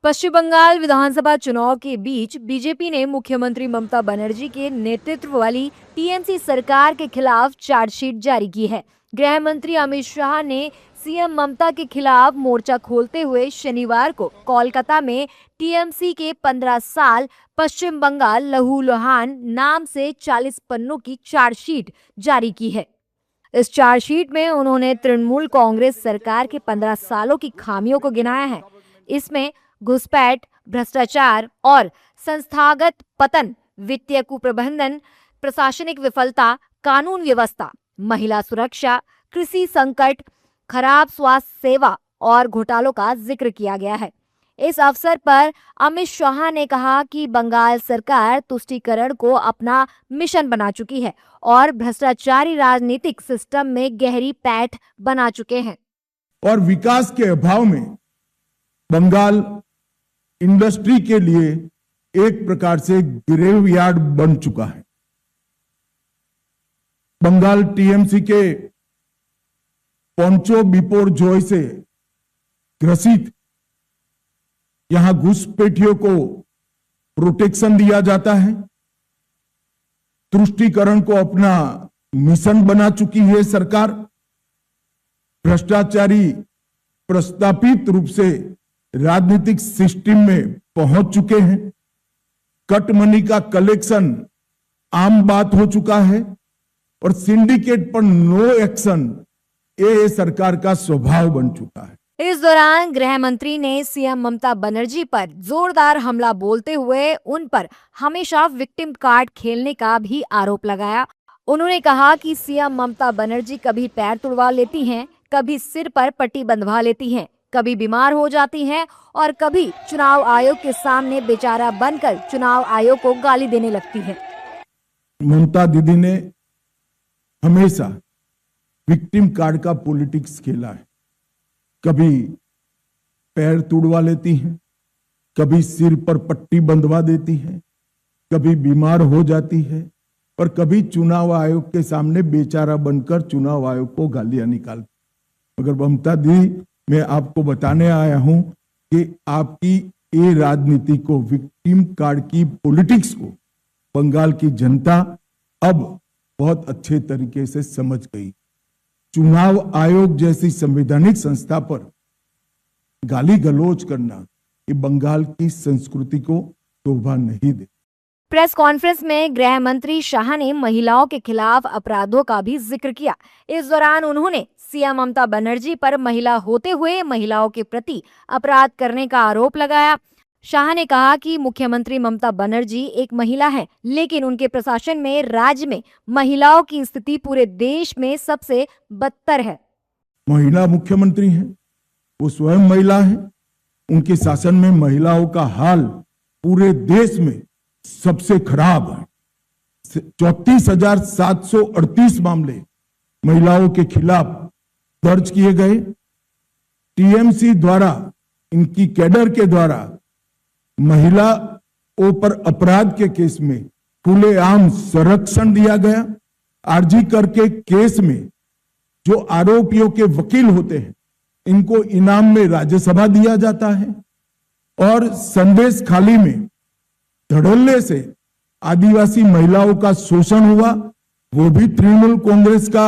पश्चिम बंगाल विधानसभा चुनाव के बीच बीजेपी ने मुख्यमंत्री ममता बनर्जी के नेतृत्व वाली टीएमसी सरकार के खिलाफ चार्जशीट जारी की है। गृह मंत्री अमित शाह ने सीएम ममता के खिलाफ मोर्चा खोलते हुए शनिवार को कोलकाता में टीएमसी के 15 साल पश्चिम बंगाल लहूलुहान नाम से 40 पन्नों की चार्जशीट जारी की है। इस चार्जशीट में उन्होंने तृणमूल कांग्रेस सरकार के 15 सालों की खामियों को गिनाया है। इसमें घुसपैठ, भ्रष्टाचार और संस्थागत पतन, वित्तीय कुप्रबंधन, प्रशासनिक विफलता, कानून व्यवस्था, महिला सुरक्षा, कृषि संकट, खराब स्वास्थ्य सेवा और घोटालों का जिक्र किया गया है। इस अवसर पर अमित शाह ने कहा कि बंगाल सरकार तुष्टीकरण को अपना मिशन बना चुकी है और भ्रष्टाचारी राजनीतिक सिस्टम में गहरी पैठ बना चुके हैं। और विकास के अभाव में बंगाल इंडस्ट्री के लिए एक प्रकार से ग्रेवयार्ड बन चुका है। बंगाल टीएमसी के पोंचो बिपोर जॉय से ग्रसित, यहां घुसपैठियों को प्रोटेक्शन दिया जाता है। तुष्टीकरण को अपना मिशन बना चुकी है सरकार। भ्रष्टाचारी प्रस्तापित रूप से राजनीतिक सिस्टम में पहुंच चुके हैं। कट मनी का कलेक्शन आम बात हो चुका है और सिंडिकेट पर नो एक्शन ये सरकार का स्वभाव बन चुका है। इस दौरान गृह मंत्री ने सीएम ममता बनर्जी पर जोरदार हमला बोलते हुए उन पर हमेशा विक्टिम कार्ड खेलने का भी आरोप लगाया। उन्होंने कहा कि सीएम ममता बनर्जी कभी पैर तुड़वा लेती हैं, कभी सिर पर पट्टी बंधवा लेती हैं, कभी बीमार हो जाती हैं और कभी चुनाव आयोग के सामने बेचारा बनकर चुनाव आयोग को गाली देने लगती हैं। ममता दीदी ने हमेशा विक्टिम कार्ड का पॉलिटिक्स खेला है। कभी पैर तुड़वा लेती हैं, कभी सिर पर पट्टी बंधवा देती हैं, कभी बीमार हो जाती है और कभी चुनाव आयोग के सामने बेचारा बनकर चुनाव आयोग को गालियां निकालती। मगर ममता दीदी, मैं आपको बताने आया हूं कि आपकी ये राजनीति को, विक्टिम कार्ड की पॉलिटिक्स को बंगाल की जनता अब बहुत अच्छे तरीके से समझ गई। चुनाव आयोग जैसी संवैधानिक संस्था पर गाली गलौज करना ये बंगाल की संस्कृति को शोभा नहीं दे। प्रेस कॉन्फ्रेंस में गृह मंत्री शाह ने महिलाओं के खिलाफ अपराधों का भी जिक्र किया। इस दौरान उन्होंने सीएम ममता बनर्जी पर महिला होते हुए महिलाओं के प्रति अपराध करने का आरोप लगाया। शाह ने कहा कि मुख्यमंत्री ममता बनर्जी एक महिला हैं, लेकिन उनके प्रशासन में राज्य में महिलाओं की स्थिति पूरे देश में सबसे बदतर है। महिला मुख्यमंत्री हैं, वो स्वयं महिला हैं। उनके शासन में महिलाओं का हाल पूरे देश में सबसे खराब है। 34,738 मामले महिलाओं के खिलाफ दर्ज किए गए। टीएमसी द्वारा, इनकी कैडर के द्वारा महिलाओं पर अपराध के केस में खुलेआम संरक्षण दिया गया। आरजी करके केस में जो आरोपियों के वकील होते हैं, इनको इनाम में राज्यसभा दिया जाता है। और संदेश खाली में धड़ल्ले से आदिवासी महिलाओं का शोषण हुआ, वो भी तृणमूल कांग्रेस का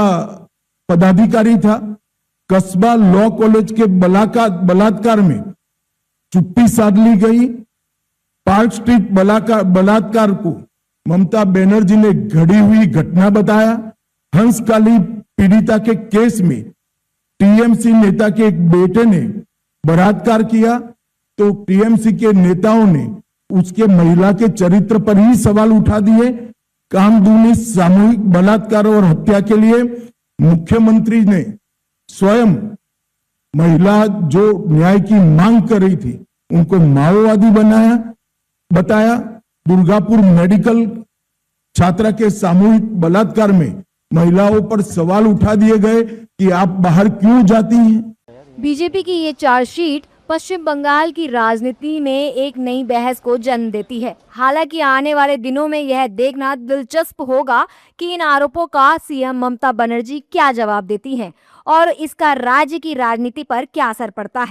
पदाधिकारी था। कस्बा लॉ कॉलेज के बलात्कार में चुप्पी साध ली गई। पार्क स्ट्रीट बलात्कार को ममता बनर्जी ने घड़ी हुई घटना बताया। हंसकाली पीड़िता के केस में टीएमसी नेता के एक बेटे ने बलात्कार किया तो टीएमसी के नेताओं ने उसके महिला के चरित्र पर ही सवाल उठा दिए। कामदूनी सामूहिक बलात्कार और हत्या के लिए मुख्यमंत्री ने स्वयं महिला जो न्याय की मांग कर रही थी उनको माओवादी बताया। दुर्गापुर मेडिकल छात्रा के सामूहिक बलात्कार में महिलाओं पर सवाल उठा दिए गए कि आप बाहर क्यों जाती हैं। बीजेपी की ये चार्जशीट पश्चिम बंगाल की राजनीति में एक नई बहस को जन्म देती है। हालांकि आने वाले दिनों में यह देखना दिलचस्प होगा कि इन आरोपों का सीएम ममता बनर्जी क्या जवाब देती हैं और इसका राज्य की राजनीति पर क्या असर पड़ता है।